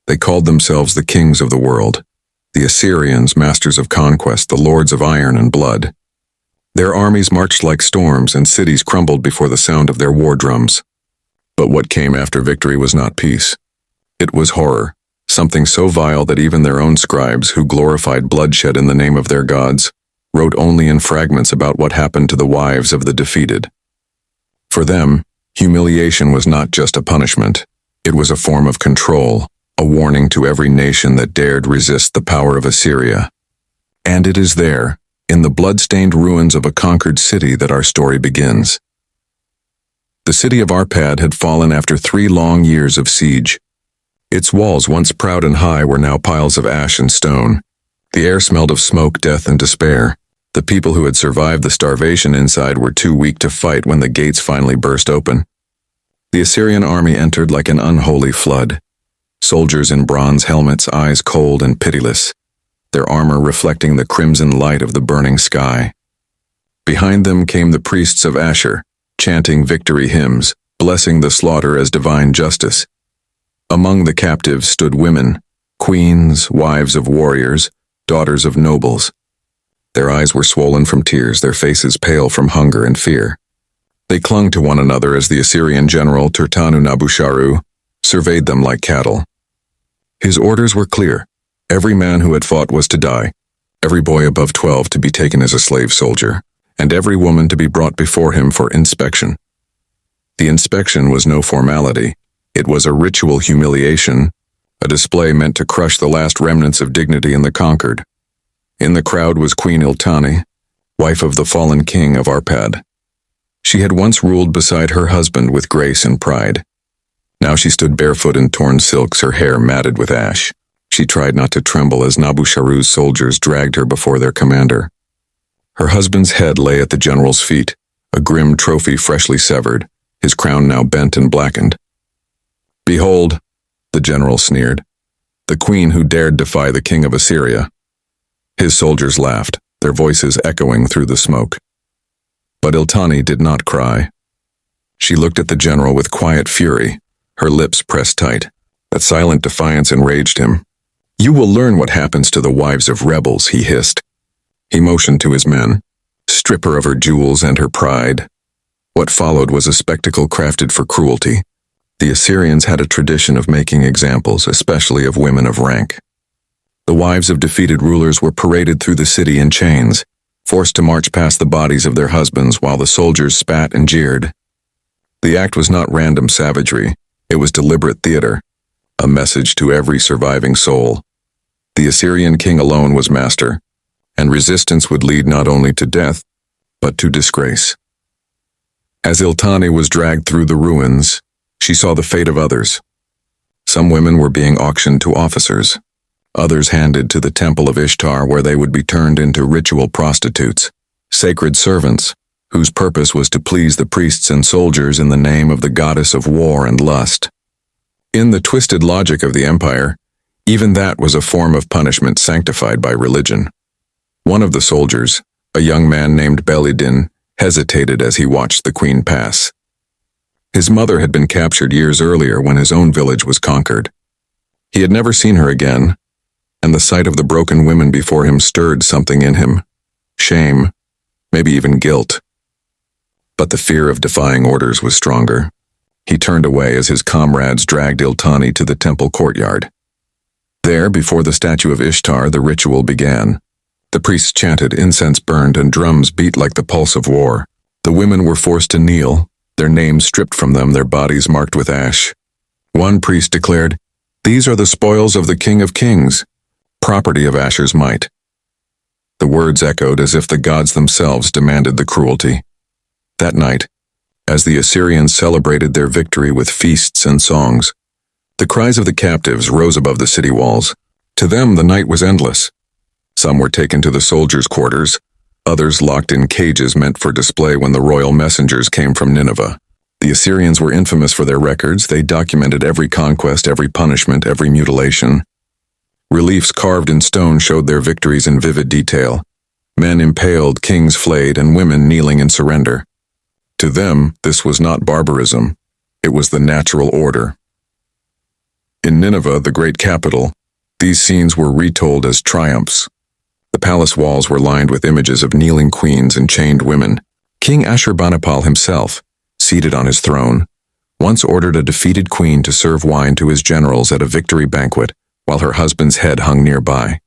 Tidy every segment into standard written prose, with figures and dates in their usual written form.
They called themselves the kings of the world, the Assyrians, masters of conquest, the lords of iron and blood. Their armies marched like storms, and cities crumbled before the sound of their war drums. But what came after victory was not peace. It was horror, something so vile that even their own scribes, who glorified bloodshed in the name of their gods, wrote only in fragments about what happened to the wives of the defeated. For them, humiliation was not just a punishment. It was a form of control, a warning to every nation that dared resist the power of Assyria. And it is there, in the blood-stained ruins of a conquered city, that our story begins. The city of Arpad had fallen after 3 long years of siege. Its walls, once proud and high, were now piles of ash and stone. The air smelled of smoke, death, and despair. The people who had survived the starvation inside were too weak to fight when the gates finally burst open. The Assyrian army entered like an unholy flood. Soldiers in bronze helmets, eyes cold and pitiless, their armor reflecting the crimson light of the burning sky. Behind them came the priests of Ashur, chanting victory hymns, blessing the slaughter as divine justice. Among the captives stood women, queens, wives of warriors, daughters of nobles. Their eyes were swollen from tears, their faces pale from hunger and fear. They clung to one another as the Assyrian general Turtanu-Nabusharu surveyed them like cattle. His orders were clear. Every man who had fought was to die, every boy above 12 to be taken as a slave soldier, and every woman to be brought before him for inspection. The inspection was no formality. It was a ritual humiliation, a display meant to crush the last remnants of dignity in the conquered. In the crowd was Queen Iltani, wife of the fallen king of Arpad. She had once ruled beside her husband with grace and pride. Now she stood barefoot in torn silks, her hair matted with ash. She tried not to tremble as Nabusharu's soldiers dragged her before their commander. Her husband's head lay at the general's feet, a grim trophy freshly severed, his crown now bent and blackened. "Behold," the general sneered, "the queen who dared defy the king of Assyria." His soldiers laughed, their voices echoing through the smoke. But Iltani did not cry. She looked at the general with quiet fury, her lips pressed tight. That silent defiance enraged him. "You will learn what happens to the wives of rebels," he hissed. He motioned to his men. Strip her of her jewels and her pride. What followed was a spectacle crafted for cruelty. The Assyrians had a tradition of making examples, especially of women of rank. The wives of defeated rulers were paraded through the city in chains, forced to march past the bodies of their husbands while the soldiers spat and jeered. The act was not random savagery, it was deliberate theater, a message to every surviving soul. The Assyrian king alone was master, and resistance would lead not only to death, but to disgrace. As Iltani was dragged through the ruins, she saw the fate of others. Some women were being auctioned to officers, others handed to the temple of Ishtar, where they would be turned into ritual prostitutes, sacred servants, whose purpose was to please the priests and soldiers in the name of the goddess of war and lust. In the twisted logic of the empire, even that was a form of punishment sanctified by religion. One of the soldiers, a young man named Belidin, hesitated as he watched the queen pass. His mother had been captured years earlier when his own village was conquered. He had never seen her again, and the sight of the broken women before him stirred something in him. Shame, maybe even guilt. But the fear of defying orders was stronger. He turned away as his comrades dragged Iltani to the temple courtyard. There, before the statue of Ishtar, the ritual began. The priests chanted, incense burned, and drums beat like the pulse of war. The women were forced to kneel, their names stripped from them, their bodies marked with ash. One priest declared, "These are the spoils of the King of Kings, property of Ashur's might." The words echoed as if the gods themselves demanded the cruelty. That night, as the Assyrians celebrated their victory with feasts and songs, the cries of the captives rose above the city walls. To them, the night was endless. Some were taken to the soldiers' quarters, others locked in cages meant for display when the royal messengers came from Nineveh. The Assyrians were infamous for their records. They documented every conquest, every punishment, every mutilation. Reliefs carved in stone showed their victories in vivid detail. Men impaled, kings flayed, and women kneeling in surrender. To them, this was not barbarism. It was the natural order. In Nineveh, the great capital, these scenes were retold as triumphs. The palace walls were lined with images of kneeling queens and chained women. King Ashurbanipal himself, seated on his throne, once ordered a defeated queen to serve wine to his generals at a victory banquet while her husband's head hung nearby.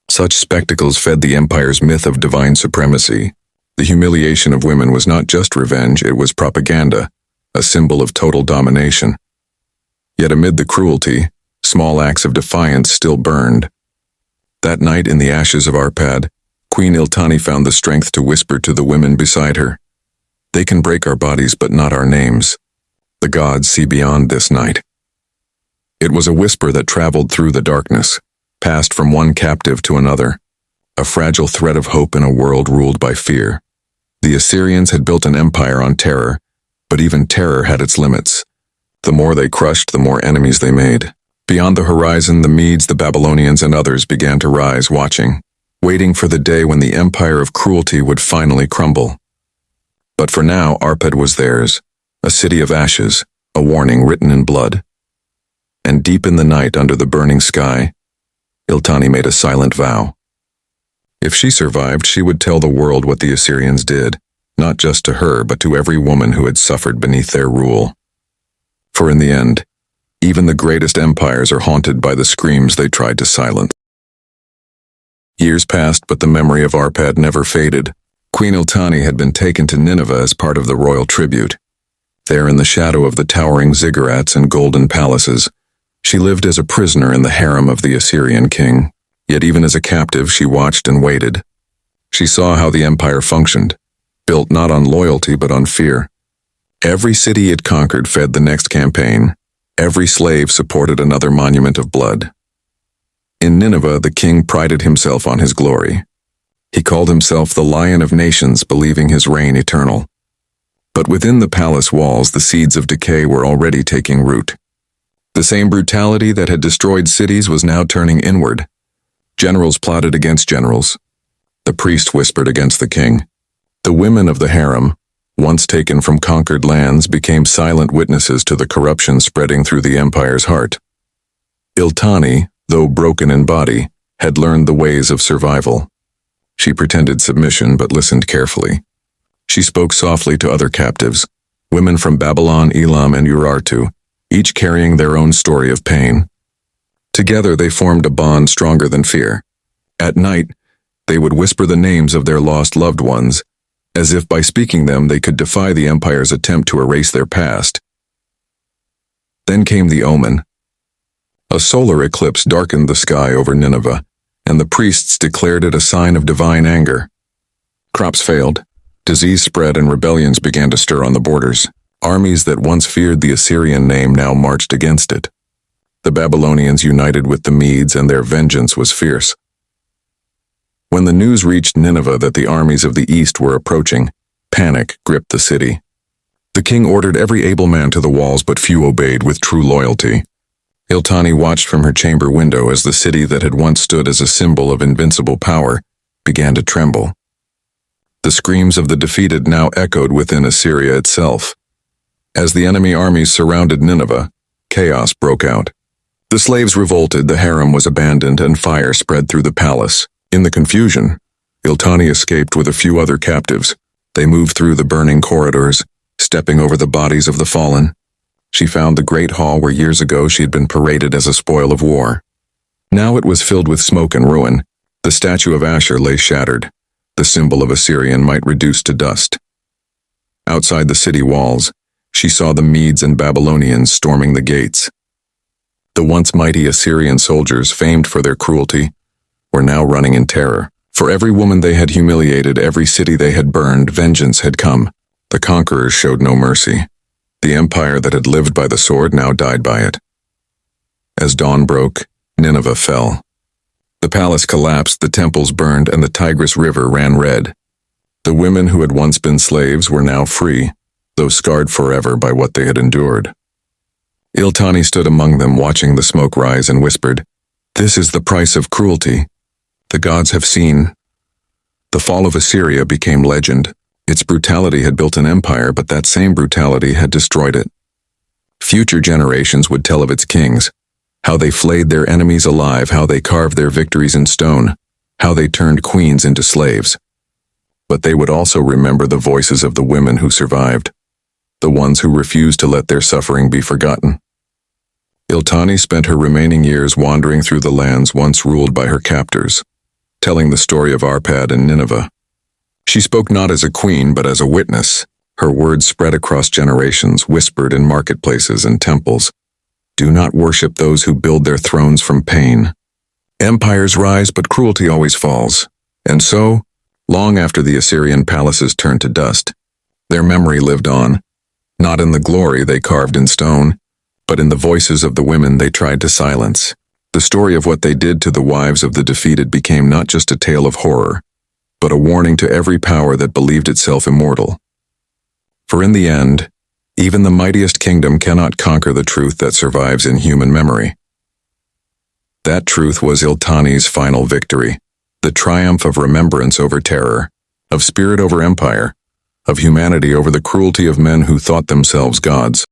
Such spectacles fed the empire's myth of divine supremacy. The humiliation of women was not just revenge, it was propaganda, a symbol of total domination. Yet amid the cruelty, small acts of defiance still burned. That night in the ashes of Arpad, Queen Iltani found the strength to whisper to the women beside her, "They can break our bodies but not our names. The gods see beyond this night." It was a whisper that traveled through the darkness, passed from one captive to another, a fragile thread of hope in a world ruled by fear. The Assyrians had built an empire on terror, but even terror had its limits. The more they crushed, the more enemies they made. Beyond the horizon, the Medes, the Babylonians, and others began to rise, watching, waiting for the day when the empire of cruelty would finally crumble. But for now, Arpad was theirs, a city of ashes, a warning written in blood. And deep in the night, under the burning sky, Iltani made a silent vow. If she survived, she would tell the world what the Assyrians did, not just to her, but to every woman who had suffered beneath their rule. For in the end, even the greatest empires are haunted by the screams they tried to silence. Years passed, but the memory of Arpad never faded. Queen Iltani had been taken to Nineveh as part of the royal tribute. There, in the shadow of the towering ziggurats and golden palaces, she lived as a prisoner in the harem of the Assyrian king. Yet even as a captive, she watched and waited. She saw how the empire functioned, built not on loyalty but on fear. Every city it conquered fed the next campaign. Every slave supported another monument of blood. In Nineveh, the king prided himself on his glory. He called himself the Lion of Nations, believing his reign eternal. But within the palace walls, the seeds of decay were already taking root. The same brutality that had destroyed cities was now turning inward. Generals plotted against generals. The priest whispered against the king. The women of the harem, once taken from conquered lands, became silent witnesses to the corruption spreading through the empire's heart. Iltani, though broken in body, had learned the ways of survival. She pretended submission but listened carefully. She spoke softly to other captives, women from Babylon, Elam, and Urartu, each carrying their own story of pain. Together they formed a bond stronger than fear. At night, they would whisper the names of their lost loved ones, as if by speaking them they could defy the empire's attempt to erase their past. Then came the omen. A solar eclipse darkened the sky over Nineveh, and the priests declared it a sign of divine anger. Crops failed, disease spread, and rebellions began to stir on the borders. Armies that once feared the Assyrian name now marched against it. The Babylonians united with the Medes, and their vengeance was fierce. When the news reached Nineveh that the armies of the east were approaching, panic gripped the city. The king ordered every able man to the walls, but few obeyed with true loyalty. Iltani watched from her chamber window as the city that had once stood as a symbol of invincible power began to tremble. The screams of the defeated now echoed within Assyria itself. As the enemy armies surrounded Nineveh, chaos broke out. The slaves revolted, the harem was abandoned, and fire spread through the palace. In the confusion, Iltani escaped with a few other captives. They moved through the burning corridors, stepping over the bodies of the fallen. She found the great hall where years ago she had been paraded as a spoil of war. Now it was filled with smoke and ruin. The statue of Ashur lay shattered, the symbol of Assyrian might reduced to dust. Outside the city walls, she saw the Medes and Babylonians storming the gates. The once mighty Assyrian soldiers, famed for their cruelty, were now running in terror. For every woman they had humiliated, every city they had burned, vengeance had come. The conquerors showed no mercy. The empire that had lived by the sword now died by it. As dawn broke, Nineveh fell. The palace collapsed, the temples burned, and the Tigris River ran red. The women who had once been slaves were now free, though scarred forever by what they had endured. Iltani stood among them, watching the smoke rise, and whispered, "This is the price of cruelty. The gods have seen." The fall of Assyria became legend. Its brutality had built an empire, but that same brutality had destroyed it. Future generations would tell of its kings, How they flayed their enemies alive, how they carved their victories in stone, how they turned queens into slaves. But they would also remember the voices of the women who survived, the ones who refused to let their suffering be forgotten. Iltani spent her remaining years wandering through the lands once ruled by her captors, telling the story of Arpad and Nineveh. She spoke not as a queen, but as a witness. Her words spread across generations, whispered in marketplaces and temples. Do not worship those who build their thrones from pain. Empires rise, but cruelty always falls. And so, long after the Assyrian palaces turned to dust, their memory lived on, not in the glory they carved in stone, but in the voices of the women they tried to silence. The story of what they did to the wives of the defeated became not just a tale of horror, but a warning to every power that believed itself immortal. For in the end, even the mightiest kingdom cannot conquer the truth that survives in human memory. That truth was Iltani's final victory, the triumph of remembrance over terror, of spirit over empire, of humanity over the cruelty of men who thought themselves gods.